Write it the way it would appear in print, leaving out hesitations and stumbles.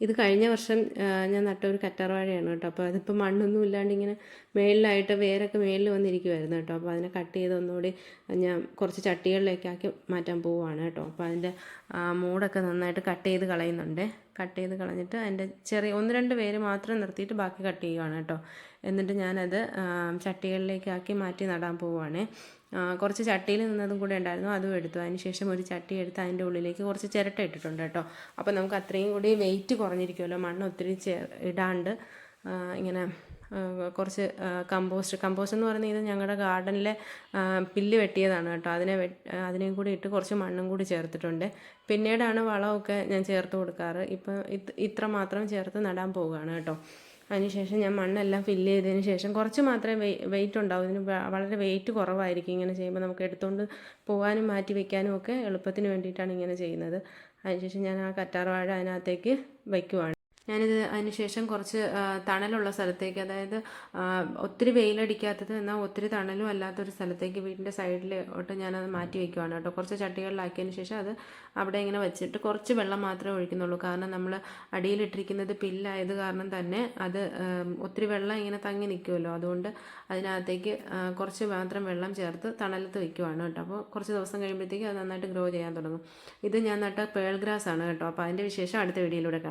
ഇത് കഴിഞ്ഞ വർഷം ഞാൻ നട്ട ഒരു കറ്റാർവാഴയാണ് കേട്ടോ. അപ്പോൾ അതിപ്പോൾ മണ്ണൊന്നും ഇല്ലാണ്ട് ഇങ്ങനെ മേളിലായിട്ട് വേരൊക്കെ മേളിൽ വന്നിരിക്കുമായിരുന്നു കേട്ടോ. അപ്പോൾ അതിനെ കട്ട് ചെയ്ത് ഒന്നുകൂടി ഞാൻ കുറച്ച് ചട്ടികളിലേക്കാക്കി മാറ്റാൻ പോവുകയാണ് കേട്ടോ. അപ്പോൾ അതിൻ്റെ മൂടൊക്കെ നന്നായിട്ട് കട്ട് ചെയ്ത് കളയുന്നുണ്ട്. കട്ട് ചെയ്ത് കളഞ്ഞിട്ട് അതിൻ്റെ ചെറിയ 1-2 വേര് മാത്രം നിർത്തിയിട്ട് ബാക്കി കട്ട് ചെയ്യുകയാണ് കേട്ടോ. എന്നിട്ട് ഞാനത് ചട്ടികളിലേക്കാക്കി മാറ്റി നടാൻ പോവുകയാണ്. കുറച്ച് ചട്ടിയിൽ നിന്നതും കൂടെ ഉണ്ടായിരുന്നു, അതും എടുത്തു. അതിന് ശേഷം ഒരു ചട്ടി എടുത്ത് അതിൻ്റെ ഉള്ളിലേക്ക് കുറച്ച് ചിരട്ട ഇട്ടിട്ടുണ്ട് കേട്ടോ. അപ്പോൾ നമുക്ക് അത്രയും കൂടി വെയിറ്റ് കുറഞ്ഞിരിക്കുമല്ലോ, മണ്ണ് ഒത്തിരി ഇടാണ്ട്. ഇങ്ങനെ കുറച്ച് കമ്പോസ്റ്റ് എന്ന് പറയുന്നത് ഇത് ഞങ്ങളുടെ ഗാർഡനിലെ പുല്ല് വെട്ടിയതാണ് കേട്ടോ. അതിനെയും കൂടി ഇട്ട് കുറച്ച് മണ്ണും കൂടി ചേർത്തിട്ടുണ്ട്. പിന്നീടാണ് വളമൊക്കെ ഞാൻ ചേർത്ത് കൊടുക്കാറ്. ഇപ്പം ഇത്ര മാത്രം ചേർത്ത് നടാൻ പോവുകയാണ് കേട്ടോ. അതിനുശേഷം ഞാൻ മണ്ണെല്ലാം ഫില്ല് ചെയ്തതിന് ശേഷം കുറച്ച് മാത്രമേ വെയിറ്റ് ഉണ്ടാവും. ഇതിന് വളരെ വെയിറ്റ് കുറവായിരിക്കും. ഇങ്ങനെ ചെയ്യുമ്പോൾ നമുക്ക് എടുത്തുകൊണ്ട് പോകാനും മാറ്റി വയ്ക്കാനും ഒക്കെ എളുപ്പത്തിന് വേണ്ടിയിട്ടാണ് ഇങ്ങനെ ചെയ്യുന്നത്. അതിനുശേഷം ഞാൻ ആ കറ്റാർവാഴ അതിനകത്തേക്ക് വയ്ക്കുവാണ്. ഞാനിത് അതിന് ശേഷം കുറച്ച് തണലുള്ള സ്ഥലത്തേക്ക്, അതായത് ഒത്തിരി വെയിലടിക്കാത്തത് എന്നാൽ ഒത്തിരി തണലും അല്ലാത്തൊരു സ്ഥലത്തേക്ക് വീടിൻ്റെ സൈഡിലോട്ട് ഞാനത് മാറ്റി വയ്ക്കുവാണ് കേട്ടോ. കുറച്ച് ചട്ടികളിലാക്കിയതിന് ശേഷം അത് അവിടെ ഇങ്ങനെ വെച്ചിട്ട് കുറച്ച് വെള്ളം മാത്രമേ ഒഴിക്കുന്നുള്ളൂ. കാരണം നമ്മൾ അടിയിലിട്ടിരിക്കുന്നത് പില്ലായത് കാരണം തന്നെ അത് ഒത്തിരി വെള്ളം ഇങ്ങനെ തങ്ങി നിൽക്കുമല്ലോ. അതുകൊണ്ട് അതിനകത്തേക്ക് കുറച്ച് മാത്രം വെള്ളം ചേർത്ത് തണലത്ത് വയ്ക്കുവാണ് കേട്ടോ. അപ്പോൾ കുറച്ച് ദിവസം കഴിയുമ്പോഴത്തേക്ക് അത് നന്നായിട്ട് ഗ്രോ ചെയ്യാൻ തുടങ്ങും. ഇത് ഞാൻ നട്ട പേൾ ഗ്രാസ് ആണ് കേട്ടോ. അപ്പോൾ അതിൻ്റെ വിശേഷം അടുത്ത വീഡിയോയിലൂടെ